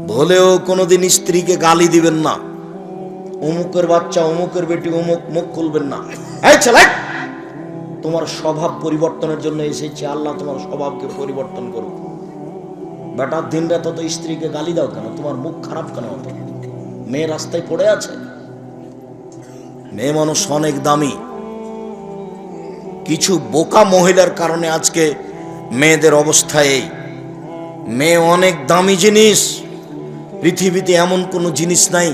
ভুলেও কোনোদিন স্ত্রীকে গালি দিবেন না। অমুকের বাচ্চা, অমুকের বেটি, অমুক, মুখ খুলবেন না। এই ছেলে, তোমার স্বভাব পরিবর্তনের জন্য এসেছে, আল্লাহ তোমার স্বভাবকে পরিবর্তন করুক। বেটার দিন রাত তো স্ত্রীকে গালি দাও কেন? তোমার মুখ খারাপ কেন হতো? মেয়ে রাস্তায় পড়ে আছে। মেয়ে মানুষ অনেক দামি। কিছু বোকা মহিলার কারণে আজকে মেয়েদের অবস্থা এই। মেয়ে অনেক দামি জিনিস। পৃথিবীতে এমন কোনো জিনিস নাই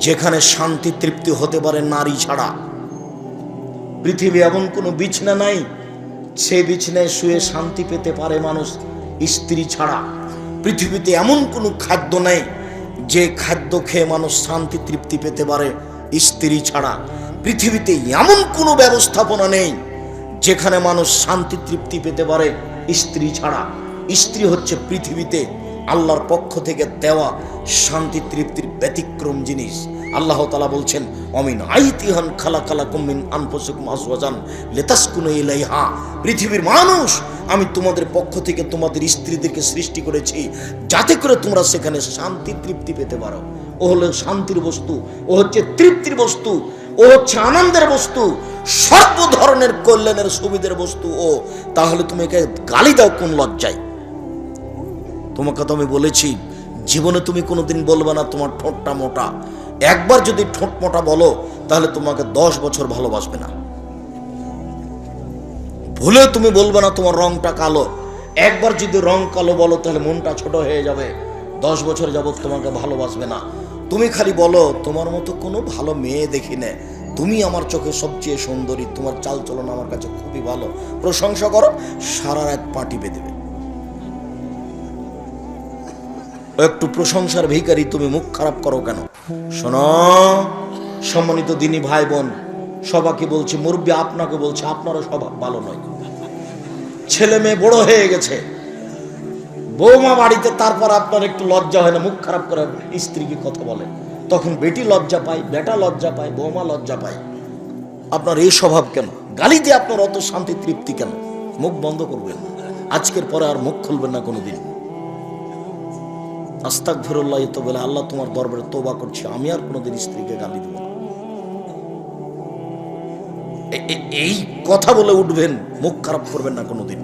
যেখানে শান্তি তৃপ্তি হতে পারে নারী ছাড়া। পৃথিবী এমন কোনো বিছানা নাই সেই বিছানায় শুয়ে শান্তি পেতে পারে মানুষ স্ত্রী ছাড়া। পৃথিবীতে এমন কোনো খাদ্য নেই যে খাদ্য খেয়ে মানুষ শান্তি তৃপ্তি পেতে পারে স্ত্রী ছাড়া। পৃথিবীতে এমন কোনো ব্যবস্থাপনা নেই যেখানে মানুষ শান্তি তৃপ্তি পেতে পারে স্ত্রী ছাড়া। স্ত্রী হচ্ছে পৃথিবীতে আল্লাহর পক্ষ থেকে দেওয়া শান্তি তৃপ্তির ব্যতিক্রম জিনিস। আল্লাহ তাআলা বলছেন, অমিন আইতিহান খালাকালাকুম মিন আনফুসিকুম আজওয়াজান লিতাসকুনু ইলাইহা। পৃথিবীর মানুষ, আমি তোমাদের পক্ষ থেকে তোমাদের স্ত্রীদেরকে সৃষ্টি করেছি যাতে করে তোমরা সেখানে শান্তি তৃপ্তি পেতে পারো। ও হলো শান্তির বস্তু, ও হচ্ছে তৃপ্তির বস্তু, ও হচ্ছে আনন্দের বস্তু, সর্ব ধরনের কল্যাণের সুবিধার বস্তু ও। তাহলে তুমি একে গালি দাও কোন লজ্জায়? তোমাকে তো আমি বলেছি জীবনে তুমি কোনোদিন বলবে না তোমার ঠোঁটটা মোটা। একবার যদি ঠোঁট মোটা বলো তাহলে তোমাকে 10 বছর ভালোবাসবে না। ভুলে তুমি বলবে না তোমার রংটা কালো। একবার যদি রং কালো বলো তাহলে মনটা ছোট হয়ে যাবে, 10 বছর যাবত তোমাকে ভালোবাসবে না। তুমি খালি বলো তোমার মতো কোনো ভালো মেয়ে দেখি না, তুমি আমার চোখে সবচেয়ে সুন্দরী, তোমার চালচলন আমার কাছে খুবই ভালো, প্রশংসা করো, সারা রাত পাটি বেঁধে দেবে। একটু প্রশংসার ভিখারি তুমি মুখ খারাপ করো কেন? শোনো সম্মানিত দিনী ভাই বোন, সবাইকে বলছি, মুরব্বী আপনাকে বলছি, আপনারও স্বভাব ভালো নয়। ছেলে মেয়ে বড় হয়ে গেছে, বৌমা বাড়িতে, তারপর আপনার একটু লজ্জা হয় না মুখ খারাপ করে স্ত্রীকে কথা বলে? তখন বেটি লজ্জা পায়, বেটা লজ্জা পায়, বৌমা লজ্জা পায়। আপনার এই স্বভাব কেন? গালি দিয়ে আপনার অত শান্তি তৃপ্তি কেন? মুখ বন্ধ করবেন, আজকের পরে আর মুখ খুলবেন না কোনোদিন। আস্তাগফিরুল্লাহ তো বলে, আল্লাহ তোমার দরবারে তওবা করছি, আমি আর কোনোদিন স্ত্রীকে গালি দেব না। এই কথা বলে উঠবেন, মুখ খারাপ করবেন না কোনোদিন।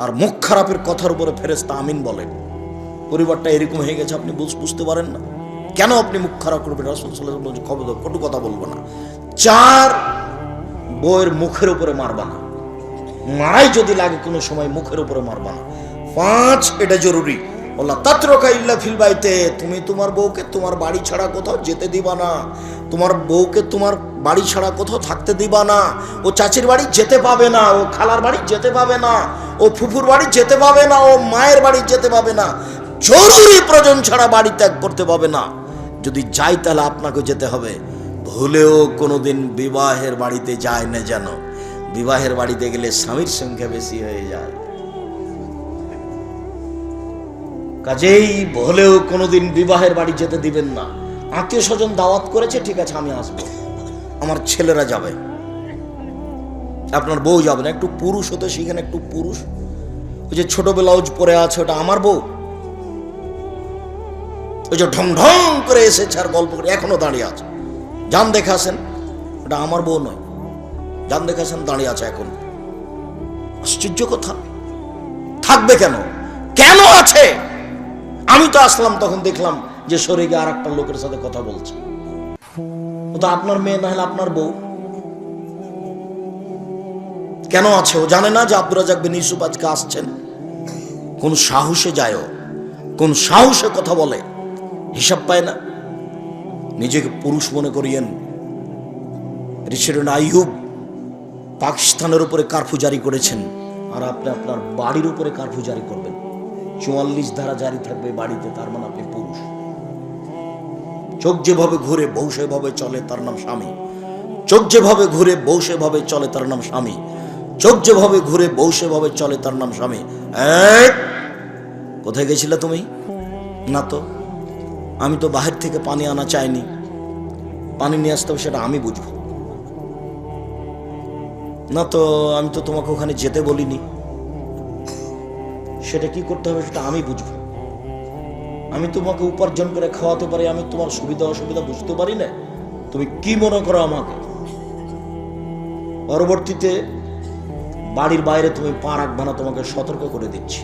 আর মুখ খারাপের কথার উপরে ফেরেশতা আমিন বলেন। পরিবারটা এরকম হয়ে গেছে, আপনি বুঝতে পারেন না কেন আপনি মুখ খারাপ করবেন? রাসূল সাল্লাল্লাহু আলাইহি ওয়াসাল্লাম খবরদার কটু কথা বলবো না। 4 বউয়ের মুখের উপরে মারবা না, মারাই যদি লাগে কোনো সময় মুখের উপরে মারবা না। 5 এটা জরুরি, বললা তাতরকা ইল্লা ফিল বাইতে, তুমি তোমার বউকে তোমার বাড়ি ছাড়া কোথাও যেতে দিবা না। তোমার বউকে তোমার বাড়ি ছাড়া কোথাও থাকতে দিবা না। ও চাচির বাড়ি যেতে পাবে না, ও খালার বাড়ি যেতে পাবে না, ও ফুফুর বাড়ি যেতে পাবে না, ও মায়ের বাড়ি যেতে পাবে না, জরুরি প্রয়োজন ছাড়া বাড়ি ত্যাগ করতে পাবে না। যদি যাই তাহলে আপনাকে যেতে হবে। ভুলেও কোনোদিন বিবাহের বাড়িতে যায় না যেন। বিবাহের বাড়িতে গেলে স্বামীর সংখ্যা বেশি হয়ে যায়। কাজেই ভুলেও কোনোদিন বিবাহের বাড়ি যেতে দিবেন না। আত্মীয় স্বজন দাওয়াত করেছে, ঠিক আছে আমি আসবো, আমার ছেলেরা যাবে, আপনার বউ যাবে না। একটু পুরুষ হতে শিখেন, একটু পুরুষ। ওই যে ছোট ব্লাউজ পরে আছে ওটা আমার বউ, ওই যে ঢং ঢং করে এসেছে আর গল্প করে এখনো দাঁড়িয়ে আছে, যান দেখে আসেন, ওটা আমার বউ নয়, যান দেখে আসেন, দাঁড়িয়ে আছে এখন। আশ্চর্য কথা, থাকবে কেন? কেন আছে? আমি তো আসলাম তখন দেখলাম যে সরে গিয়ে আর একটা লোকের সাথে কথা বলছে। ও তো আপনার মেয়ে না হলে আপনার বউ। কেন আছে? ও জানে না যে আব্দুর রাজ্জাক বিন ইউসুফ আজকে আসছেন? কোন সাহসে যায়, কোন সাহসে কথা বলে, হিসাব পায় না। নিজেকে পুরুষ মনে করিয়েন। প্রেসিডেন্ট আইয়ুব পাকিস্তানের উপরে কারফিউ জারি করেছেন, আর আপনি আপনার বাড়ির উপরে কারফিউ জারি করবেন। 44 ধারা জারি থাকবে বাড়িতে, তার মানে আপনি পুরুষ। চোখ যেভাবে ঘুরে বউ সেভাবে চলে, তার নাম স্বামী। চোখ যেভাবে ঘুরে বউ সেভাবে চলে, তার নাম স্বামী। চোখ যেভাবে ঘুরে বউ সেভাবে চলে, তার নাম স্বামী। কোথায় গেছিলে তুমি? না তো, আমি তো বাহির থেকে পানি আনা চাইনি, পানি নিয়ে আসতে হবে সেটা আমি বুঝবো না তো। আমি তো তোমাকে ওখানে যেতে বলিনি, সেটা কি করতে হবে সেটা আমি বুঝবো। আমি তোমাকে উপার্জন করে খাওয়াতে পারি, আমি তোমার সুবিধা অসুবিধা বুঝতে পারি না? তুমি কি মনে করো আমাকে? পরবর্তীতে বাড়ির বাইরে তুমি পা রাখবে না, তোমাকে সতর্ক করে দিচ্ছি।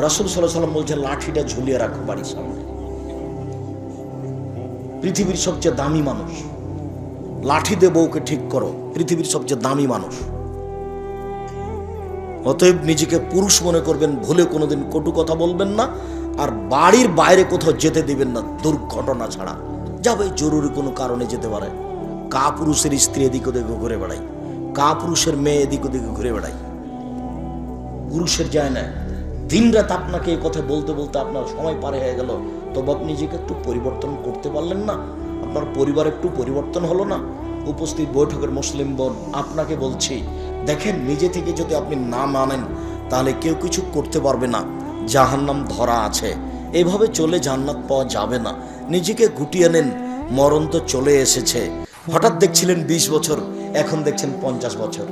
রাসূল সাল্লাল্লাহু আলাইহি ওয়াসাল্লাম বলছেন, লাঠিটা ঝুলিয়ে রাখো বাড়ির সামনে। পৃথিবীর সবচেয়ে দামি মানুষ, লাঠি দিয়ে বউকে ঠিক করো, পৃথিবীর সবচেয়ে দামি মানুষ। অতএব নিজেকে পুরুষ মনে করবেন, ভুলে কোনোদিন কটু কথা বলবেন না, আর বাড়ির বাইরে কোথাও যেতে দিবেন না দুর্ঘটনা ছাড়া। যাবে জরুরি কোনো কারণে যেতে পারে। কা পুরুষের স্ত্রী এদিক ওদিকে ঘুরে বেড়াই, কা পুরুষের মেয়ে এদিক ওদিকে ঘুরে বেড়াই, পুরুষের যায় না। দিন রাত আপনাকে এই কথা বলতে বলতে আপনার সময় পার হয়ে গেল, তবে আপনি নিজেকে একটু পরিবর্তন করতে পারলেন না? আপনার পরিবার একটু পরিবর্তন হলো না? উপস্থিত বৈঠকের মুসলিম বোন, আপনাকে বলছি, দেখেন নিজে থেকে যদি আপনি না মানেন তাহলে কেউ কিছু করতে পারবে না। জাহান্নাম ধরা আছে, এইভাবে চলে জান্নাত পাওয়া যাবে না। নিজেকে গুটিয়ে নেন, মরণ তো চলে এসেছে। হঠাৎ দেখছিলেন 20 বছর, এখন দেখছেন 50 বছর,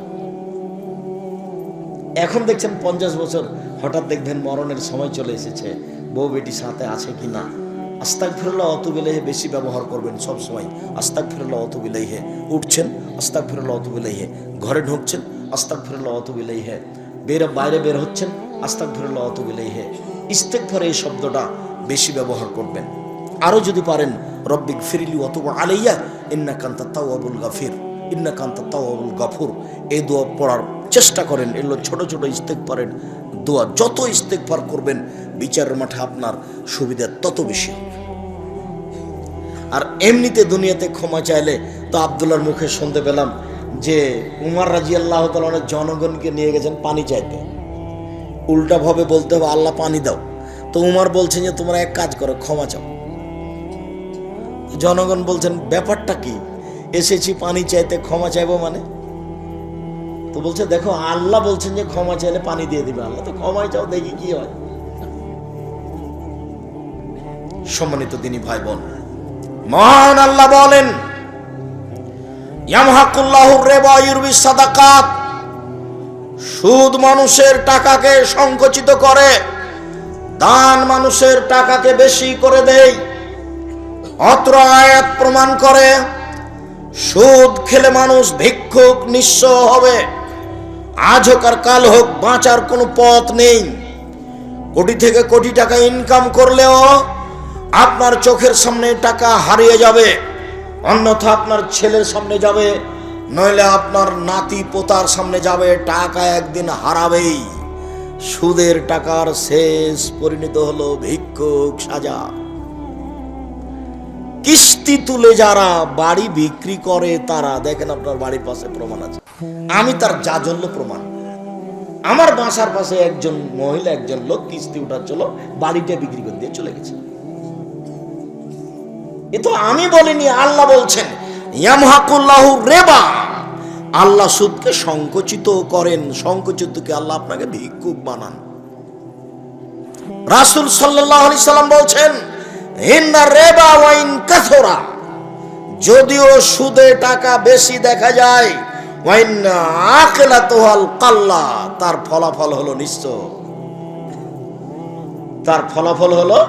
এখন দেখছেন 50 বছর, হঠাৎ দেখবেন মরণের সময় চলে এসেছে। বউ বেটি সাথে আছে কিনা? আস্তাগফিরুল্লাহ ওয়াতুবু ইলাইহি বেশি ব্যবহার করবেন সব সময়। আস্তাগফিরুল্লাহ ওয়াতুবু ইলাইহি। উঠছেন, আস্তাগফিরুল্লাহ ওয়াতুবু ইলাইহি। ঘরে ঢুকছেন, আস্তাগফিরুল্লাহ ওয়াতুবু ইলাইহি। বাইরে বের হচ্ছেন, আস্তাগফিরুল্লাহ ওয়াতুবু ইলাইহি। ইস্তেগফার এই শব্দটা বেশি ব্যবহার করবেন। আরো যদি পারেন, রব্বিগফিরলি ওয়া তুব আলাইয়া ইন্নাকা আনতাত তাওয়াবুল গাফির, ইন্নাকা আনতাত তাওয়াবুল গাফুর, এই দোয়া পড়ার চেষ্টা করেন। এগুলো ছোট ছোট ইস্তেগফারের দোয়া। যত ইস্তেগফার করবেন বিচারের মাঠে আপনার সুবিধা তত বেশি হবে। আর এমনিতে দুনিয়াতে ক্ষমা চাইলে তো আব্দুল্লাহর মুখে শুনতে পেলাম যে উমর রাদিয়াল্লাহু তাআলা অনেক জনগণকে নিয়ে গেছেন পানি চাইতে। উল্টা ভাবে বলতে হবে আল্লাহ পানি দাও, তো উমর বলছেন যে তোমরা এক কাজ করো, ক্ষমা চাও। জনগণ বলছেন ব্যাপারটা কি, এসেছি পানি চাইতে, ক্ষমা চাইবো মানে? তো বলছে দেখো আল্লাহ বলছেন যে ক্ষমা চাইলে পানি দিয়ে দিবে, আল্লাহ তো ক্ষমাই চাও, দেখি কি হয়। সম্মানিত দিনী ভাই বোন, মহান আল্লাহ বলেন, ইয়ামহাকুল্লাহুর রিবা ওয়া ইউরবিস সাদাকাত, সুদ মানুষের টাকাকে সংকুচিত করে, দান মানুষের টাকাকে বেশি করে দেয়। অত্র আয়াত প্রমাণ করে সুদ খেলে মানুষ ভিক্ষুক নিঃস্ব হবে। আজ হোক আর কাল হোক বাঁচার কোনো পথ নেই। কোটি থেকে কোটি টাকা ইনকাম করলেও আপনার চোখের সামনে টাকা হারিয়ে যাবে, অন্যথা আপনার ছেলের সামনে যাবে, নইলে আপনার নাতি পোতার সামনে যাবে। টাকা একদিন হারাবেই। সুদের টাকার শেষ পরিণত হলো ভিক্ষুক সাজা। কিস্তি তুলে যারা বাড়ি বিক্রি করে তারা, দেখেন আপনার বাড়ির পাশে প্রমাণ আছে, আমি তার জাজল্য প্রমাণ। আমার বাসার পাশে একজন মহিলা, একজন লোক কিস্তি উঠাচ্ছিল, বাড়িটা বিক্রি করে দিয়ে চলে গেছে। এ তো আমি বলিনি, আল্লাহ বলছেন ইয়ামহাকুল্লাহু রিবা, আল্লাহ সুদকে সংকুচিত করেন। সংকুচিতকে আল্লাহ আপনাকে ভিক্ষুক বানান। রাসূল সাল্লাল্লাহু আলাইহি সাল্লাম বলছেন ইন্না রিবা ওয়া ইন কাসরা, যদিও সুদে টাকা বেশি দেখা যায়, ওয়া ইন্না আকিলাতুল কাল্লা, তার ফলাফল হলো নিঃস্ব। তার ফলাফল হলো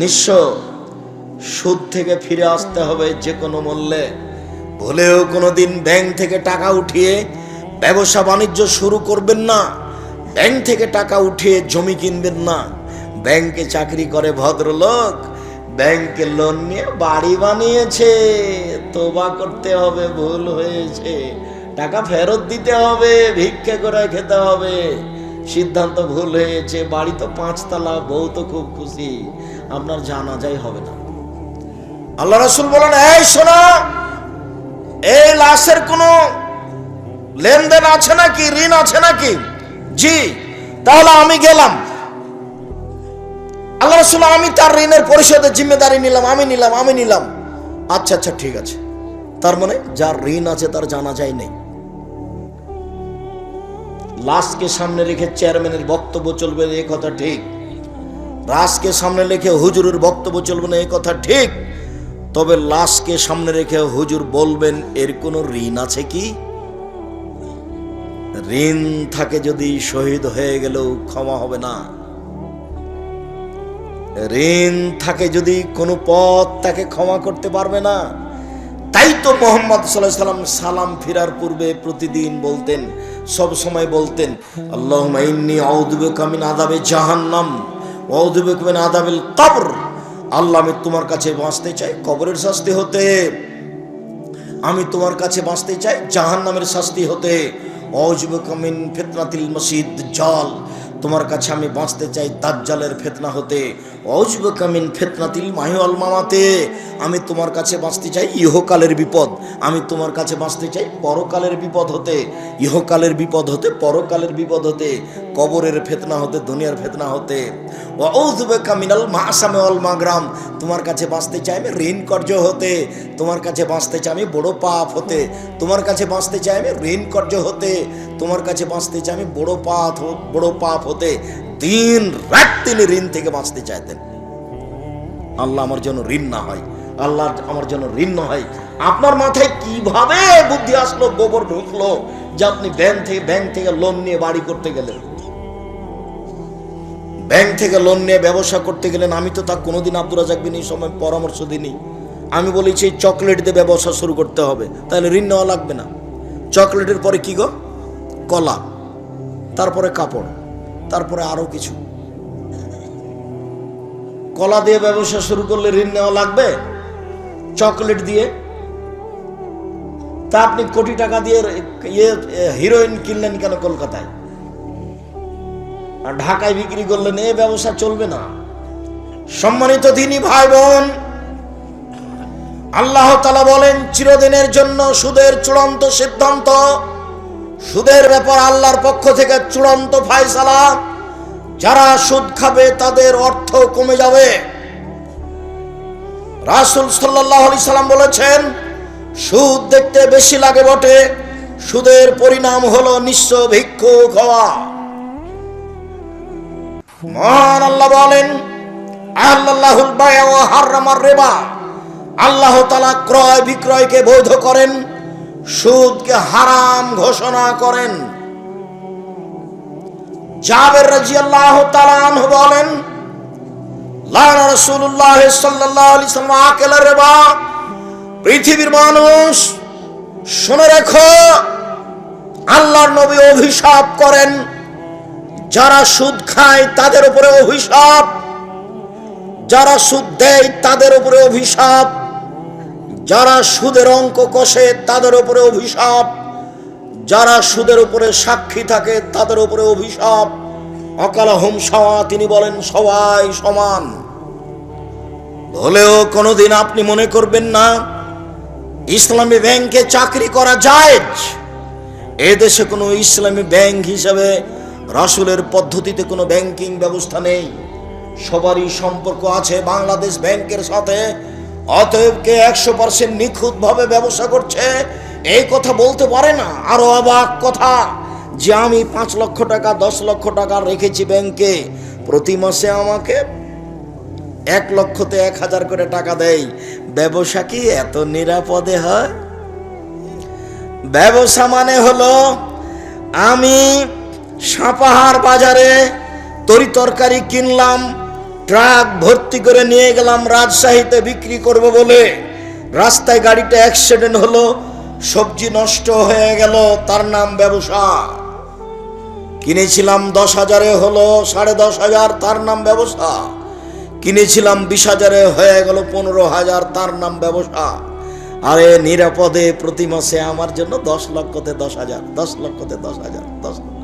নিঃস্ব। সুদ থেকে ফিরে আসতে হবে যে কোনো মূল্যে। ভুলেও কোনোদিন ব্যাংক থেকে টাকা উঠিয়ে ব্যবসা বাণিজ্য শুরু করবেন না। ব্যাংক থেকে টাকা উঠিয়ে জমি কিনবেন না। ব্যাংকে চাকরি করে ভদ্রলোক, ব্যাংকে লোন নিয়ে বাড়ি বানিয়েছে, তোবা করতে হবে, ভুল হয়েছে, টাকা ফেরত দিতে হবে, ভিক্ষা করে খেতে হবে। সিদ্ধান্ত ভুল হয়েছে, বাড়ি তো 5 তলা, বউ তো খুব খুশি, আপনার জানাজাই হবে না। আল্লাহ রাসূল বলেন, এই শোনো, এই লাশের কোনো লেনদেন আছে নাকি, ঋণ আছে নাকি? জি। তাহলে আমি গেলাম। আল্লাহ রাসূল, আমি তার ঋণের পরিশোধের জিম্মেদারি নিলাম, আমি নিলাম। আচ্ছা আচ্ছা ঠিক আছে। তার মানে যার ঋণ আছে তার জানাজাই নেই। লাশকে সামনে রেখে চেয়ারম্যানের বক্তব্য চলবে, এই কথা ঠিক। লাশকে সামনে রেখে হুজুরের বক্তব্য চলবে না, এই কথা ঠিক। তবে লাশকে সামনে রেখে হুজুর বলবেন এর কোনো ঋণ আছে কি? ঋণ থাকে যদি শহীদ হয়ে গেলেও ক্ষমা হবে না। ঋণ থাকে যদি কোনো পথ তাকে ক্ষমা করতে পারবে না। তাই তো মুহাম্মদ সাল্লাল্লাহু আলাইহি সাল্লাম সালাম ফিরার পূর্বে প্রতিদিন বলতেন, সব সময় বলতেন, আল্লাহুম্মা ইন্নী আউযু বিকা মিন আযাবি জাহান্নাম ওয়া আউযু বিকা মিন আযাবিল কবর। আল্লাহ, আমি তোমার কাছে বাঁচতে চাই কবরের শাস্তি হতে, আমি তোমার কাছে বাঁচতে চাই জাহান্নামের শাস্তি হতে। আউযু বিকা মিন ফিতনাতিল মাসিহ দাজ্জাল, তোমার কাছে আমি বাঁচতে চাই দাজ্জালের ফিতনা হতে। আউযু বিকা মিন ফিতনাতিল মাহি ওয়াল মামাতে, আমি তোমার কাছে বাঁচতে চাই ইহকালের বিপদ, আমি তোমার কাছে বাঁচতে চাই পরকালের বিপদ হতে। ইহকালের বিপদ হতে, পরকালের বিপদ হতে, কবরের ফিতনা হতে, দুনিয়ার ফিতনা হতে। আউযু বিকা মিনাল মাসামি ওয়াল মাগরাম, তোমার কাছে বাঁচতে চাই আমি ঋণ কর্য হতে, তোমার কাছে বাঁচতে চাই আমি বড় পাপ হতে, তোমার কাছে বাঁচতে চাই আমি ঋণ কর্য হতে, তোমার কাছে বাঁচতে চাই আমি বড় পাপ হতে। দিন রাত তিনি ঋণ থেকে বাঁচতে চাইতেন। আল্লাহ আমার জন্য ঋণ না হয়, আল্লাহ আমার জন্য ঋণ না হয়। আপনার মাথায় কিভাবে বুদ্ধি আসলো, গোবর ঢুকলো যে আপনি ব্যাংক থেকে লোন নিয়ে বাড়ি করতে গেলেন, ব্যাংক থেকে লোন নিয়ে ব্যবসা করতে গেলেন? আমি তো তা কোনোদিন আব্দুর রাজ্জাক বিন এই সময় পরামর্শ দিইনি। আমি বলেছি চকলেট দিয়ে ব্যবসা শুরু করতে হবে, তাহলে ঋণ নেওয়া লাগবে না। চকলেটের পরে কি গো? কলা, তারপরে কাপড়, তারপরে আরো কিছু। কলা দিয়ে ব্যবসা শুরু করলে ঋণ নেওয়া লাগবে? চকলেট দিয়ে? তা আপনি কোটি টাকা দিয়ে হিরোইন কিনলেন কেন কলকাতায়, আর ঢাকায় বিক্রি করলেন? এ ব্যবসা চলবে না। সম্মানিত দিনী ভাই বোন, আল্লাহ তাআলা বলেন চিরদিনের জন্য সুদের চূড়ান্ত সিদ্ধান্ত, সুদের ব্যাপার আল্লাহর পক্ষ থেকে চূড়ান্ত ফায়সালা। যারা সুদ খাবে তাদের অর্থ কমে যাবে। রাসূল সাল্লাল্লাহু আলাইহি সাল্লাম বলেছেন, সুদ দেখতে বেশি লাগে বটে, সুদের পরিণাম হলো নিঃস্ব ভিক্ষুক হওয়া। মহান আল্লাহ বলেন, আল্লাহুল বায়আ ওয়া হারামার রিবা, আল্লাহ তাআলা ক্রয় বিক্রয়কে বৈধ করেন, সুদকে হারাম ঘোষণা করেন। জাবের রাদিয়াল্লাহু তাআলা আনহু বলেন, লানা রাসূলুল্লাহ সাল্লাল্লাহু আলাইহি ওয়াসাল্লাম আকালা রিবা। পৃথিবীর মানুষ শুনে রেখো, আল্লাহর নবী অভিশাপ করেন যারা সুদ খায় তাদের উপরে অভিশাপ, যারা সুদ দেয় তাদের উপরে অভিশাপ, যারা সুদের অঙ্ক কষে তাদের উপরে অভিশাপ, যারা সুদের উপরে সাক্ষী থাকে তাদের উপরে অভিশাপ। অকালাহুম সাওয়া, তিনি বলেন সবাই সমান। হলেও কোনোদিন আপনি মনে করবেন না ইসলামী ব্যাংকে চাকরি করা জায়েজ। এদেশে কোনো ইসলামী ব্যাংক হিসাবে রাসূলের পদ্ধতিতে কোনো ব্যাংকিং ব্যবস্থা নেই। সবারই সম্পর্ক আছে বাংলাদেশ ব্যাংকের সাথে। অতএব কে 100% নিখুঁতভাবে ব্যবসা করছে এই কথা বলতে পারে না। আরো অবাক কথা যে আমি 5 লক্ষ টাকা 10 লক্ষ টাকা রেখেছি ব্যাংকে, প্রতি মাসে আমাকে 1 লক্ষতে 1000 করে টাকা দেয়। ব্যবসা কি এত নিরাপদে হয়? ব্যবসা মানে হলো আমি সাপাহার বাজারে তরি তরকারি কিনলাম, ট্রাক ভর্তি করে নিয়ে গেলাম রাজশাহীতে বিক্রি করব বলে, রাস্তায় গাড়িটা অ্যাক্সিডেন্ট হলো, সবজি নষ্ট হয়ে গেল, তার নাম ব্যবসা। কিনেছিলাম 10,000-এ হলো 10,500, তার নাম ব্যবসা। কিনেছিলাম 20,000-এ হয়ে গেল 15,000, তার নাম ব্যবসা। আরে নিরাপদে প্রতি মাসে আমার জন্য 10 লক্ষতে 10,000, 10 লক্ষতে 10,000, 10 লক্ষ।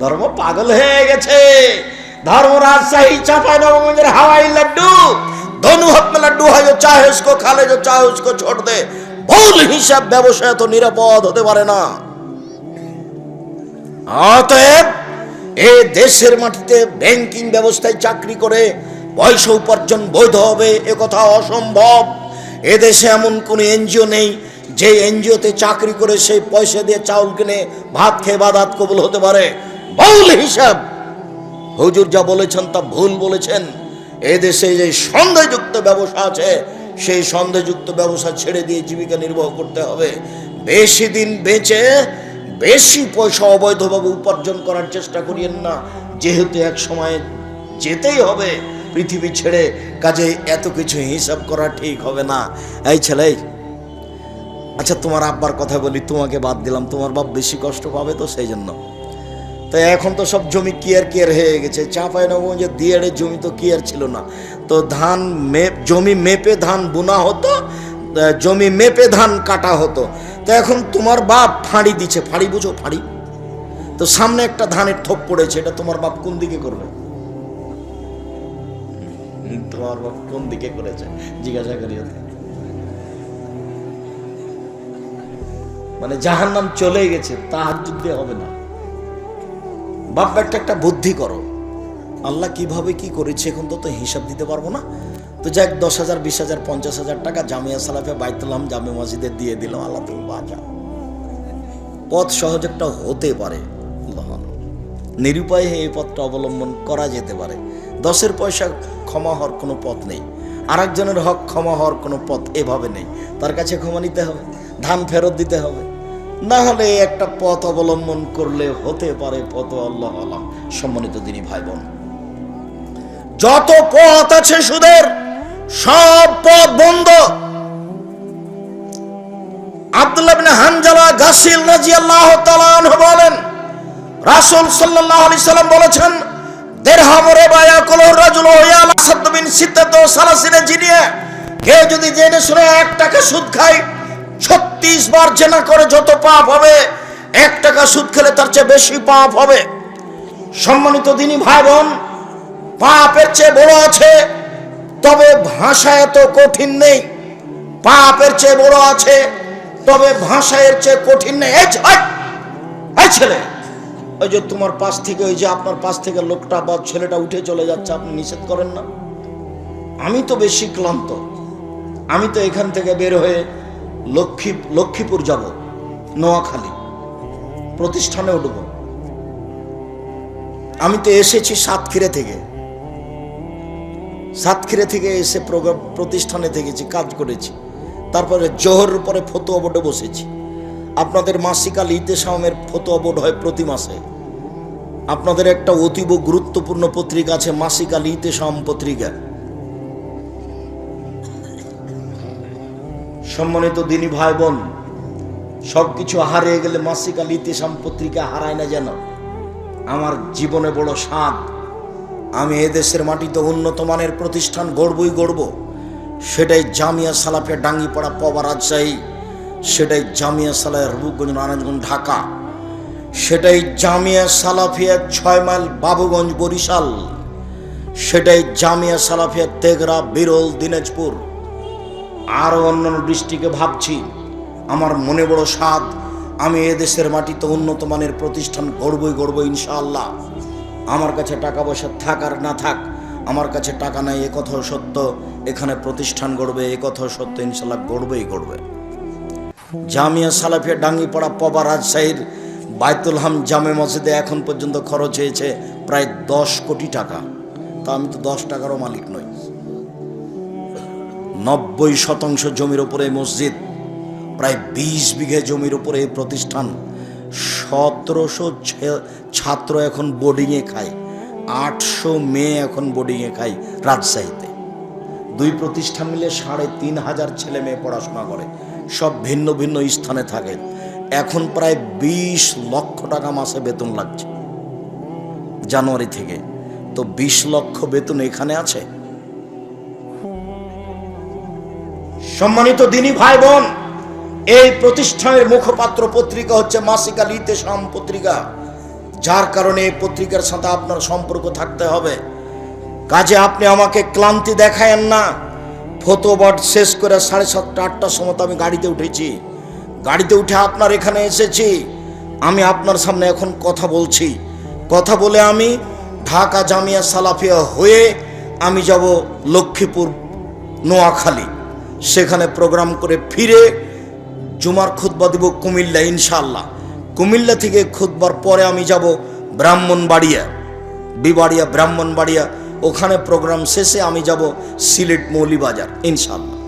ধর্ম পাগল হয়ে গেছে। धर्म राजशाही चांपाइनबाबगंज हवाई लड्डू, दोनों हाथ में लड्डू है, जो चाहे उसको खा ले, जो चाहे उसको छोड़ दे। ভুল হিসাব ব্যবসা তো নিরাপদ হতে পারে না। অতএব এই দেশের মাটিতে ব্যাংকিং ব্যবস্থায় চাকরি করে পয়সা উপার্জন বৈধ হবে এ কথা অসম্ভব। এদেশে এমন কোন এনজিও নেই যে এনজিওতে চাকরি করে সেই পয়সা দিয়ে চাউল কিনে ভাত খেয়ে ইবাদত কবুল হতে পারে। ভুল হিসাব। হুজুর যা বলেছেন তা ভুল বলেছেন। এদেশে যে সন্দেহযুক্ত ব্যবসা আছে সেই সন্দেহযুক্ত ব্যবসা ছেড়ে দিয়ে জীবিকা নির্বাহ করতে হবে। বেশি দিন বেঁচে বেশি পয়সা অবৈধভাবে উপার্জন করার চেষ্টা করিয়েন না, যেহেতু এক সময় যেতেই হবে। পৃথিবী ছেড়ে, কাজে এত কিছু হিসাব করা ঠিক হবে না। এই ছেলে, আচ্ছা তোমার আব্বার কথা বলি, তোমাকে বাদ দিলাম, তোমার বাপ বেশি কষ্ট পাবে তো সেই জন্য। তো এখন তো সব জমি কিয়ার হয়ে গেছে। চাঁপাইনবাবগঞ্জে দিয়াড়ের জমি তো কিয়ার ছিল না, তো ধান জমি মেপে ধান বোনা হতো, জমি মেপে ধান কাটা হতো। তো এখন তোমার বাপ ফাঁড়ি দিচ্ছে, ফাঁড়ি বুঝো ফাঁড়ি, তো সামনে একটা ধানের থোপ পড়েছে, এটা তোমার বাপ কোন দিকে করবে? তোমার বাপ কোন দিকে করেছে জিজ্ঞাসা করি, মানে জাহান্নাম চলে গেছে, তাহাজ্জুদ দিয়ে হবে না। বাপ একটা বুদ্ধি করো, আল্লাহ কিভাবে কি করেছে এখন তো হিসাব দিতে পারবো না। তো যাক 10,000 20,000 50,000 টাকা জামিয়া সালাফে বাইতুল হাম জামে মসজিদে দিয়ে দিলাম, আল্লাহ তুমি বাঁচাও। পথ সহজ একটা হতে পারে, নিরুপায় এই পথটা অবলম্বন করা যেতে পারে। 10 পয়সা ক্ষমা হওয়ার কোনো পথ নেই, আরেকজনের হক ক্ষমা হওয়ার কোনো পথ এভাবে নেই। তার কাছে ক্ষমা নিতে হবে, ধান ফেরত দিতে হবে, না হলে একটা পথ অবলম্বন করলে হতে পারে পথ আল্লাহ আলাম। সম্মানিত দিনী ভাই বোন, যত পথ আছে সুদের, সব পথ বন্ধ। আব্দুল্লাহ ইবনে হানজালা গাসিল রাদিয়াল্লাহু তাআলা আনহু বলেন, রাসূল সাল্লাল্লাহু আলাইহি সাল্লাম বলেছেন, দিরহাম রিবা ইয়াকুলু রাজুলু ইয়ালা সাদ বিন সিত্তাতু সালাসিনা জিনিয়া, কেউ যদি জেনে শুনে 1 টাকা সুদ খায়, 36 বার জেনা করে যত পাপ হবে, 1 টাকা সুদ খেলে তার চেয়ে বেশি পাপ হবে। সম্মানিত দিনী ভাই বোন, পাপের চেয়ে বড় আছে, তবে ভাষা এত কঠিন নেই। পাপের চেয়ে বড় আছে, তবে ভাষা এর চেয়ে কঠিন নেই। এই ছেলে, ওই যে তোমার পাশ থেকে, ওই যে আপনার পাশ থেকে লোকটা বা ছেলেটা উঠে চলে যাচ্ছে, আপনি নিষেধ করেন না? আমি তো বেশি ক্লান্ত, আমি তো এখান থেকে বের হয়ে লক্ষ্মীপুর যাব, নোয়াখালী প্রতিষ্ঠানে উঠব। আমি তো এসেছি সাতক্ষীরা থেকে এসে প্রতিষ্ঠানে থেকেছি, কাজ করেছি, তারপরে জোহরের পরে ফতোয়া বোর্ডে বসেছি। আপনাদের মাসিক আল ইতেসামের ফতোয়া বোর্ড হয় প্রতি মাসে। আপনাদের একটা অতীব গুরুত্বপূর্ণ পত্রিকা আছে, মাসিক আল ইতেসাম পত্রিকা। সম্মানিত দিনী ভাই বোন, সবকিছু হারিয়ে গেলে মাসিক আল ইতেসাম পত্রিকা হারায় না যেন। আমার জীবনে বড় স্বাদ, আমি এদেশের মাটিতে উন্নত মানের প্রতিষ্ঠান গড়ব। সেটাই জামিয়া সালাফিয়া ডাঙ্গিপাড়া পবা রাজশাহী, সেটাই জামিয়া সালাফিয়া রূপগঞ্জ নারায়ণগঞ্জ ঢাকা, সেটাই জামিয়া সালাফিয়া 6 মাইল বাবুগঞ্জ বরিশাল, সেটাই জামিয়া সালাফিয়া তেঘরা বিরল দিনাজপুর, আরও অন্যান্য ডিস্ট্রিক্টে ভাবছি। আমার মনে বড় স্বাদ, আমি এদেশের মাটিতে উন্নত মানের প্রতিষ্ঠান গড়ব ইনশাআল্লাহ। আমার কাছে টাকা পয়সা থাক আর না থাক, আমার কাছে টাকা নাই এ কথাও সত্য, এখানে প্রতিষ্ঠান গড়বে এ কথাও সত্য, ইনশাআল্লাহ গড়বে। জামিয়া সালাফিয়া ডাঙ্গিপাড়া পবা রাজশাহীর বাইতুল হাম জামে মসজিদে এখন পর্যন্ত খরচ হয়েছে প্রায় 10 কোটি টাকা। তা আমি তো 10 টাকারও মালিক নই। 90% জমির উপরে মসজিদ, প্রায় 20 বিঘে জমির উপরে এই প্রতিষ্ঠান। 1700 ছাত্র এখন বোর্ডিংয়ে খায়, 800 মেয়ে এখন বোর্ডিংয়ে খায় রাজশাহীতে। 2 প্রতিষ্ঠান মিলে 3,500 ছেলে মেয়ে পড়াশোনা করে, সব ভিন্ন ভিন্ন স্থানে থাকে। এখন প্রায় 20 লক্ষ টাকা মাসে বেতন লাগছে জানুয়ারি থেকে। তো 20 লক্ষ বেতন এখানে আছে। সম্মানিত দিনী ভাই বোন, এই প্রতিষ্ঠানের মুখপাত্র পত্রিকা হচ্ছে মাসিক আল ইতেসাম পত্রিকা, যার কারণে এই পত্রিকার সাথে আপনার সম্পর্ক থাকতে হবে। কাজে আপনি আমাকে ক্লান্তি দেখায়েন না। ফতোয়াবোর্ড শেষ করে 7:30 8টার সময় আমি গাড়িতে উঠেছি, গাড়িতে উঠে আপনার এখানে এসেছি। আমি আপনার সামনে এখন কথা বলছি, কথা বলে আমি ঢাকা জামিয়া সালাফিয়া হয়ে আমি যাব লক্ষ্মীপুর নোয়াখালী, সেখানে প্রোগ্রাম করে ফিরে জুমার খুতবা দিব কুমিল্লা ইনশাআল্লাহ। কুমিল্লা থেকে খুতবার পরে আমি যাব ব্রাহ্মণবাড়িয়া, ওখানে প্রোগ্রাম শেষে আমি যাব সিলেট মৌলিবাজার ইনশাআল্লাহ।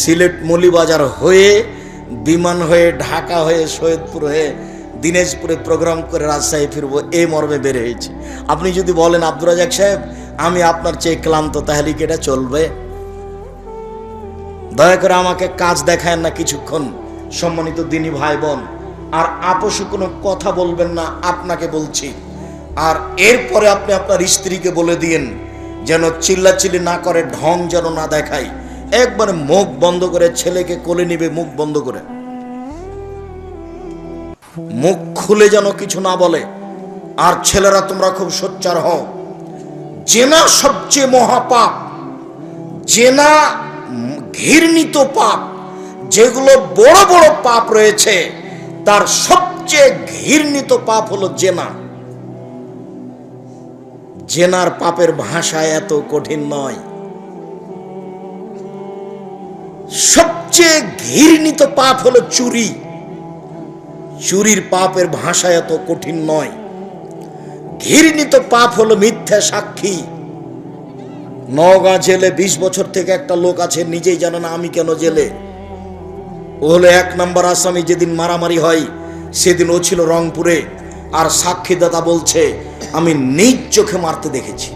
সিলেট মৌলিবাজার হয়ে বিমান হয়ে ঢাকা হয়ে সৈয়দপুর হয়ে দিনাজপুরে প্রোগ্রাম করে রাজশাহী ফিরবো, এই মর্মে বের হয়েছে। আপনি যদি বলেন আব্দুর রাজাক সাহেব আমি আপনার চেয়ে ক্লান্ত, তাহলে কি এটা চলবে? দয়া করে আমাকে কাজ দেখায় না কিছুক্ষণ, সম্মানিত দিনী ভাই বোন। আর আপোষে কোনো কথা বলবেন না, আপনাকে বলছি। আর এরপরে আপনি আপনার স্ত্রীকে বলে দিন যেন চিল্লাচিল্লি না করে, ঢং যেন না দেখায়, একবারে মুখ বন্ধ করে ছেলেকে কোলে নিবে, মুখ বন্ধ করে, মুখ খুলে যেন কিছু না বলে। আর ছেলেরা তোমরা খুব সোচ্চার হও। জেনা সবচেয়ে মহাপাপ, জেনা ঘৃণিত পাপ। যেগুলো বড় বড় পাপ রয়েছে তার সবচেয়ে ঘৃণিত পাপ হলো জেনা। জেনার পাপের ভাষা এত কঠিন নয়। সবচেয়ে ঘৃণিত পাপ হলো চুরি। চুরির পাপের ভাষা এত কঠিন নয়। ঘৃণিত পাপ হলো মিথ্যা সাক্ষী। নওগাঁ জেলে 20 বছর থেকে একটা লোক আছে, নিজেই জানে না আমি কেন জেলে। ও হলো 1 নম্বর আসামি। যেদিন মারামারি হয় সেদিন ও ছিল রংপুরে, আর সাক্ষীদাতা বলছে আমি নিজ চোখে মারতে দেখেছি।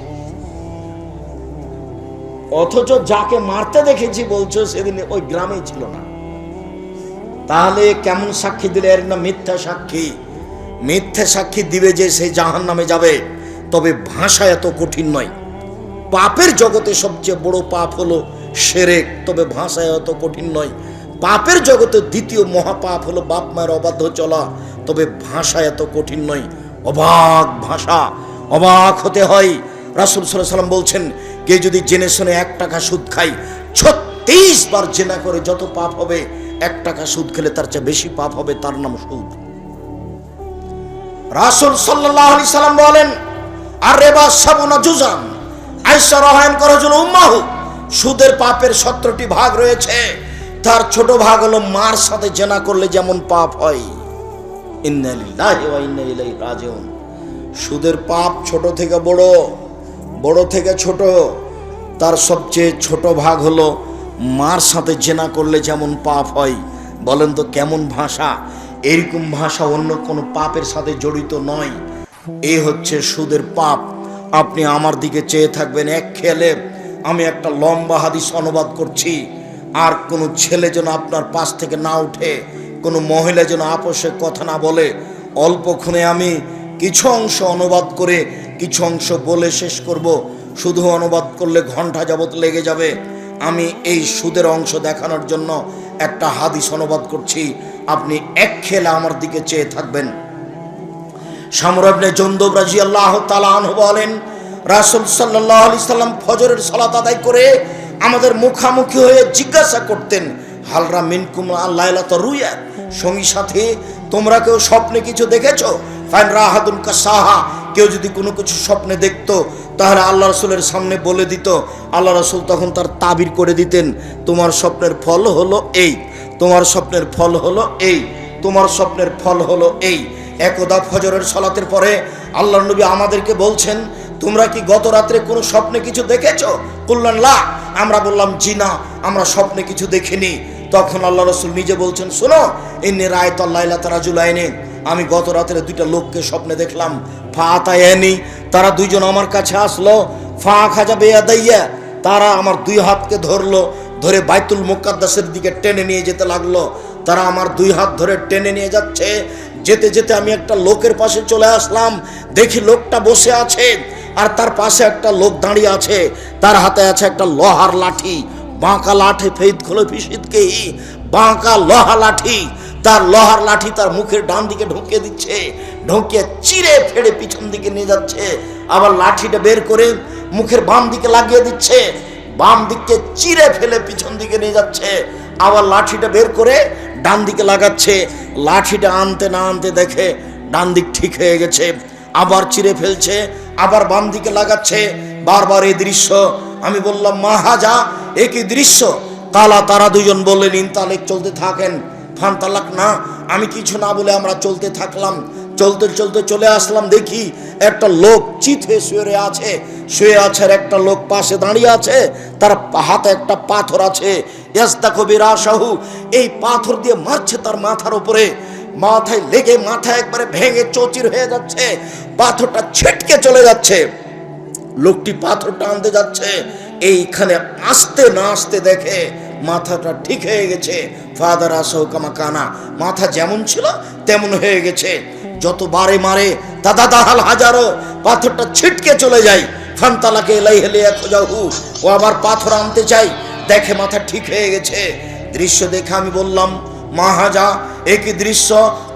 অথচ যাকে মারতে দেখেছি বলছো সেদিন ওই গ্রামে ছিল না। তাহলে কেমন সাক্ষী দিলে? এর না মিথ্যা সাক্ষী। মিথ্যা সাক্ষী দিবে যে সে জাহান্নামে যাবে। তবে ভাষা এত কঠিন নয়। পাপের জগতে সবচেয়ে বড় পাপ হলো শিরক, তবে ভাষা এত কঠিন নয়। পাপের জগতে দ্বিতীয় মহাপাপ হলো বাপ মায়ের অবাধ্য চলা, তবে ভাষা এত কঠিন নয়। অবাক ভাষা, অবাক হতে হয়। রাসূল সাল্লাল্লাহু আলাইহি ওয়াসাল্লাম বলছেন, কে যদি জেনে শুনে 1 টাকা সুদ খায়, 36 বার জেনা করে যত পাপ হবে, 1 টাকা সুদ খেলে তার চেয়ে বেশি পাপ হবে, তার নাম সুদ। রাসূল সাল্লাল্লাহু আলাইহি সাল্লাম বলেন, আর রিবা সাবুনা জুজান আয়েশা রাহিয়ান করজুল উম্মাহু, সুদের পাপের 17টি ভাগ রয়েছে। তার ছোট ভাগ হলো মার সাথে জেনা করলে যেমন পাপ হয়। ইন্না লিল্লাহি ওয়া ইন্না ইলাইহি রাজিউন। সুদের পাপ ছোট থেকে বড়, বড় থেকে ছোট। তার সবচেয়ে ছোট ভাগ হলো মার সাথে জেনা করলে যেমন পাপ হয়। বলেন তো কেমন ভাষা? এরকম ভাষা অন্য কোনো পাপের সাথে জড়িত নয়। এই হচ্ছে সুদের পাপ। আপনি আমার দিকে চেয়ে থাকবেন এক খেয়ালে। আমি একটা লম্বা হাদিস অনুবাদ করছি। আর কোনো ছেলে যেন আপনার পাশ থেকে না উঠে, কোনো মহিলা যেন আপোষে কথা না বলে। অল্পক্ষণে আমি কিছু অংশ অনুবাদ করে কিছু অংশ বলে শেষ করব। শুধু অনুবাদ করলে ঘন্টা যাবত লেগে যাবে। আমি এই সুদের অংশ দেখানোর জন্য একটা হাদিস অনুবাদ করছি। আপনি এক খেলা আমার দিকে চেয়ে থাকবেন। শামর ইবনে জুনদুব রাদিয়াল্লাহু তাআলা আনহু বলেন, রাসূল সাল্লাল্লাহু আলাইহি সাল্লাম ফজরের সালাত আদায় করে আমাদের মুখামুখি হয়ে জিজ্ঞাসা করতেন, হালরা মিনকুম আল্লাইলাতা রুয়া, সঙ্গী সাথে তোমরা কেউ স্বপ্নে কিছু দেখেছো? ফাইন রাহাদুন কাসাহা, কেউ যদি কোনো কিছু স্বপ্নে দেখতো তাহলে আল্লাহ রাসূলের সামনে বলে দিত। আল্লাহ রাসূল তখন তার তাবির করে দিতেন, তোমার স্বপ্নের ফল হলো এই, তোমার স্বপ্নের ফল হলো এই, তোমার স্বপ্নের ফল হলো এই। একদা ফজরের সালাতের পরে আল্লাহর নবী আমাদেরকে বলছেন, তোমরা কি গত রাত্রে কোনো স্বপ্নে কিছু দেখেছো? কুল্লান লা, আমরা বললাম জি না, আমরা স্বপ্নে কিছু দেখিনি। তখন আল্লাহ রাসূল নিজে বলছেন, শোনো, ইন্নী রাআইতু লাইলাতা রাজুলাইনি, আমি গত রাত্রে 2টা লোককে স্বপ্নে দেখলাম। ফা আতায়ানি, তারা 2 জন আমার কাছে আসলো। ফা খাজা বিয়াদাইয়া, তারা আমার 2 হাতকে ধরলো, ধরে বাইতুল মুকাদ্দাসের দিকে টেনে নিয়ে যেতে লাগলো। তারা আমার 2 হাত ধরে টেনে নিয়ে যাচ্ছে। যেতে যেতে আমি একটা লোকের পাশে চলে আসলাম। দেখি লোকটা বসে আছে, আর তার পাশে একটা লোক দাঁড়িয়ে আছে। তার হাতে আছে একটা লোহার লাঠি, বাঁকা লাঠি, ফেদ খোলো ফিসিদকে, বাঁকা লোহা লাঠি। তার লোহার লাঠি তার মুখের ডান দিকে ঢুকিয়ে দিচ্ছে, ঢুকিয়ে চিরে ফেড়ে পিছন দিকে নিয়ে যাচ্ছে। আবার লাঠিটা বের করে মুখের বাম দিকে লাগিয়ে দিচ্ছে, বাম দিককে চিরে ফেলে পিছন দিকে নিয়ে যাচ্ছে। আবার লাঠিটা বের করে ডান দিকে লাগাচ্ছে। লাঠিটা আনতে না আনতে দেখে ডান দিক ঠিক হয়ে গেছে। আবার চিরে ফেলছে, আবার বাম দিকে লাগাচ্ছে। বারবার এই দৃশ্য। আমি বললাম, মা হাজা, একই দৃশ্য? কালা, তারা 2 জন বললেন, ইনতালেক, চলতে থাকেন। ফান তালাক না, আমি কিছু না বলে আমরা চলতে থাকলাম। চলতে চলতে চলে আসলাম, দেখি একটা লোক চিত হয়ে শুয়ে আছে। শুয়ে আছে আর একটা লোক পাশে দাঁড়িয়ে আছে, তার হাতে একটা পাথর আছে। ইয়াসদাকু বিরাশাহু, এই পাথর দিয়ে মারছে তার মাথার উপরে। মাথায় লেগে মাথা একবারে ভেঙে চৌচির হয়ে যাচ্ছে, পাথরটা ছিটকে চলে যাচ্ছে। লোকটি পাথরটা আনতে যাচ্ছে, এইখানে আসতে না আসতে দেখে মাথাটা ঠিক হয়ে গেছে। ফাদার আসহ কামাকানা, মাথা যেমন ছিল তেমন হয়ে গেছে। যত বারে মারে দাদা দাহাল হাজারো, পাথরটা ছিটকে চলে যায়। ফান্তালাকে এলাই হেলে খোঁজাহু, ও আবার পাথর আনতে চাই, দেখে মাথা ঠিক হয়ে গেছে। দৃশ্য দেখে আমি বললাম মাহাজা, একই দৃশ্য।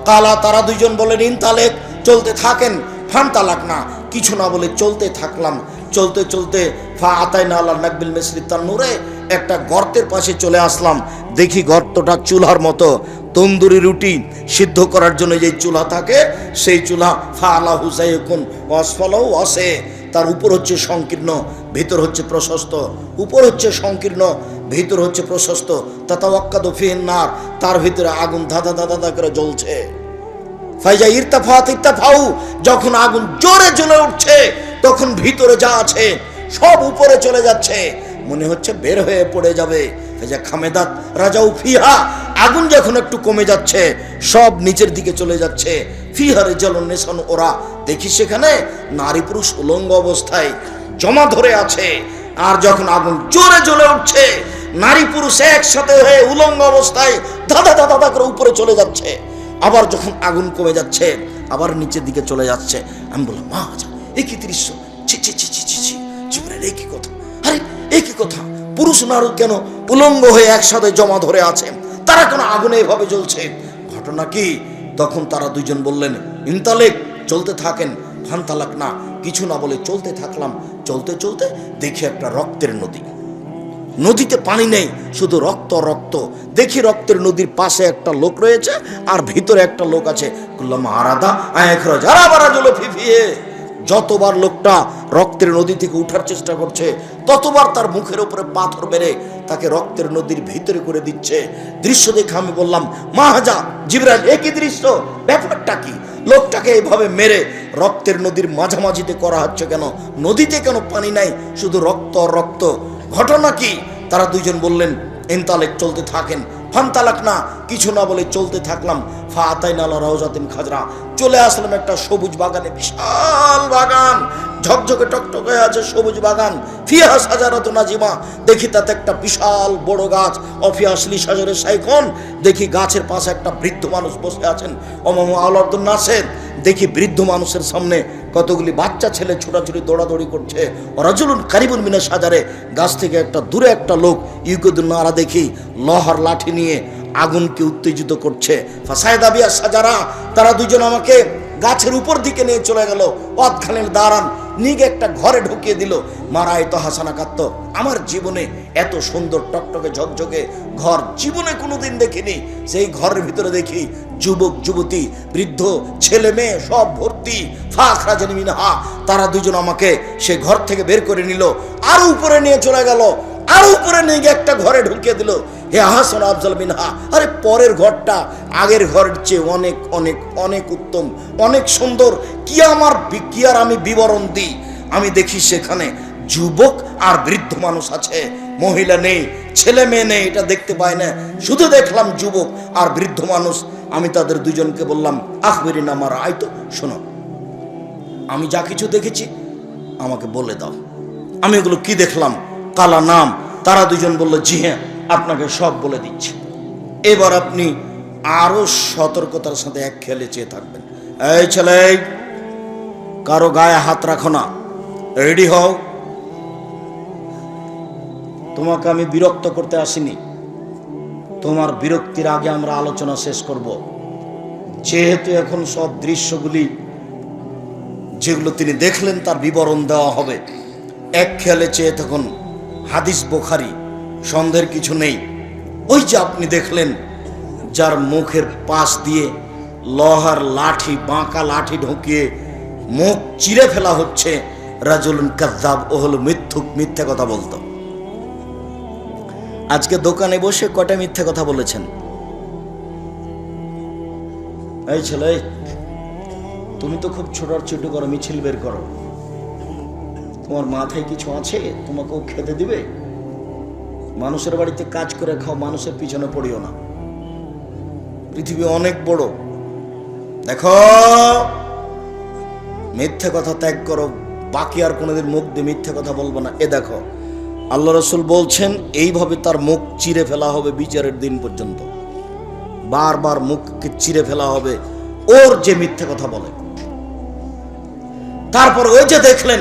কালা তারা দুইজন বলেন ইনতালেক, চলতে থাকেন। ফান্তালাক না, কিছু না বলে চলতে থাকলাম। চলতে চলতে ফা আতাই না আল্লাহ নাকবিল মিসরি তান্নুরে, একটা গর্তের পাশে চলে আসলাম। দেখি গর্তটা চুলার মতো, তন্দুরি রুটি সিদ্ধ করার জন্য যে চুলা থাকে সেই চুলা। ফা আলা হুসাইকুন ওয়াসফালাও ওয়াসে, তার উপর হচ্ছে সংকীর্ণ, ভিতর হচ্ছে প্রশস্ত। উপর হচ্ছে সংকীর্ণ, ভিতর হচ্ছে প্রশস্ত। তাতাওয়াক্কাদু ফিহিন নার, তার ভিতরে আগুন ধাঁধা ধাঁধা ধাঁধা করে জ্বলছে। ফাইজা ইরতাফাত ইরতাফাউ, যখন আগুন জোরে জ্বলে উঠছে তখন ভিতরে যা আছে সব উপরে চলে যাচ্ছে, মনে হচ্ছে বের হয়ে পড়ে যাবে। ফাইজা খামেদাত রাজাউ ফিহা, আগুন যখন একটু কমে যাচ্ছে সব নিচের দিকে চলে যাচ্ছে। ফিহা রিজালুন নিসান, ওরা দেখি সেখানে নারী পুরুষ উলঙ্গ অবস্থায় জমা ধরে আছে। আর যখন আগুন জোরে জ্বলে উঠছে নারী পুরুষ একসাথে হয়ে উলঙ্গ অবস্থায় ধাঁধা ধাঁধা ধাঁধা করে উপরে চলে যাচ্ছে। আবার যখন আগুন কমে যাচ্ছে আবার নিচের দিকে চলে যাচ্ছে। আমি বললাম মা একই দৃশ্য, ছি ছি ছি ছি ছি ছি, জীবনের একই কথা। আরে একই কথা, পুরুষ নারী কেন উলঙ্গ হয়ে একসাথে জমা ধরে আছে, তারা কেন আগুনে এভাবে জ্বলছে, ঘটনা কি? তখন তারা দুইজন বললেন ইনতালেক, চলতে থাকেন। ফান্তালাক না, কিছু না বলে চলতে থাকলাম। চলতে চলতে দেখি একটা রক্তের নদী, নদীতে পানি নেই, শুধু রক্ত রক্ত। দেখি রক্তের নদীর পাশে একটা লোক রয়েছে আর ভিতরে একটা লোক আছে। বললাম আরাদা ফিফিয়ে, যতবার লোকটা রক্তের নদী থেকে উঠার চেষ্টা করছে ততবার তার মুখের উপরে পাথর মেরে তাকে রক্তের নদীর ভিতরে করে দিচ্ছে। দৃশ্য দেখে আমি বললাম মাহাজা জিবরাইল, একই দৃশ্য, ব্যাপারটা কি? লোকটাকে এইভাবে মেরে রক্তের নদীর মাঝামাঝিতে করা হচ্ছে কেন? নদীতে কেন পানি নাই, শুধু রক্ত রক্ত, ঘটনা কি? তারা দুইজন বললেন ইনতালেক, চলতে থাকেন। ফান্তালাক না, কিছু না বলে চলতে থাকলাম। ফা আতাইনা আলা রাউজাতিন খাজরা, চলে আসলাম একটা সবুজ বাগানে, বিশাল বাগান, ঝকঝকে টকটকে আছে সবুজ বাগান। ফিহা সাজারাতুন নাজিমা, দেখি তাতে একটা বিশাল বড় গাছ। অফিয়াসলি সাজারে সাইখন, দেখি গাছের পাশে একটা বৃদ্ধ মানুষ বসে আছেন। অমামু আওলাদুন নাসের, দেখি বৃদ্ধ মানুষের সামনে কতগুলি বাচ্চা ছেলে ছোটাছুটি দৌড়াদৌড়ি করছে। রাজুলুন কারিবুন মিনা সাজারে, গাছ থেকে একটা দূরে একটা লোক ইউকুদুন নারা, দেখি লোহার লাঠি নিয়ে আগুনকে উত্তেজিত করছে। ফাসায়দাবিয়া সাজারা, তারা দুজন আমাকে গাছের উপর দিকে নিয়ে চলে গেল। অতখানের দাঁড়ান নিগে একটা ঘরে ঢুকিয়ে দিল। মারাই তো হাসানা কাত্ত, আমার জীবনে এত সুন্দর টকটকে ঝকঝকে ঘর জীবনে কোনোদিন দেখিনি। সেই ঘরের ভিতরে দেখি যুবক যুবতী বৃদ্ধ ছেলে মেয়ে সব ভর্তি। ফাখরা জানি মিনহা, তারা দুজন আমাকে সে ঘর থেকে বের করে নিল, আরো উপরে নিয়ে চলে গেল, আরো উপরে নিয়ে গিয়ে একটা ঘরে ঢুকিয়ে দিল। হে হাসান আফজাল মিনহা, আরে পরের ঘরটা আগের ঘরের চেয়ে অনেক অনেক অনেক উত্তম, অনেক সুন্দর। কি আর আমি বিবরণ দিই? আমি দেখি সেখানে যুবক আর বৃদ্ধ মানুষ আছে, মহিলা নেই, ছেলে মেয়ে নেই, এটা দেখতে পাই না, শুধু দেখলাম যুবক আর বৃদ্ধ মানুষ। আমি তাদের দুজনকে বললাম আখবিরিন আমার আইতো, শোনো আমি যা কিছু দেখেছি আমাকে বলে দাও, আমি এগুলো কি দেখলাম, কালা নাম। তারা দুজন বলল জি হ্যাঁ, আপনাকে সব বলে দিচ্ছি। এবার আপনি আরো সতর্কতার সাথে এক খেলে চেয়ে থাকবেন। এই ছেলে, কারো গায়ে হাত রাখো না, রেডি হও। তোমাকে আমি বিরক্ত করতে আসিনি, তোমার বিরক্তির আগে আমরা আলোচনা শেষ করব। যেহেতু এখন সব দৃশ্যগুলি যেগুলো তিনি দেখলেন তার বিবরণ দেওয়া হবে। এক খেয়ালে চেয়ে তখন হাদিস বুখারী, সন্দেহের কিছু নেই। ওই যে আপনি দেখলেন যার মুখের পাশ দিয়ে লোহার লাঠি, বাঁকা লাঠি ঢুকিয়ে মুখ চিরে ফেলা হচ্ছে, রাজুলুন কাযযাব, ও হলো মিথ্যুক, মিথ্যে কথা বলতো। আজকে দোকানে বসে কটা মিথ্যে কথা বলেছেন? এই ছেলে, তুমি তো খুব ছোটাছুটি করো, মিছিল বের করো, তোমার মাথায় কিছু আছে? তোমাকেও খেতে দিবে? মানুষের বাড়িতে কাজ করে খাও, মানুষের পিছনে পড়িও না। পৃথিবী অনেক বড়, দেখো মিথ্যে কথা ত্যাগ করো, বাকি আর কোনোদিন মুখ দিয়ে মিথ্যা কথা বলবো না। এ দেখো আল্লাহ রসুল বলছেন এইভাবে তার মুখ চিরে ফেলা হবে বিচারের দিন পর্যন্ত, বারবার মুখকে চিরে ফেলা হবে ওর যে মিথ্যা কথা বলে। তারপর ওই যে দেখলেন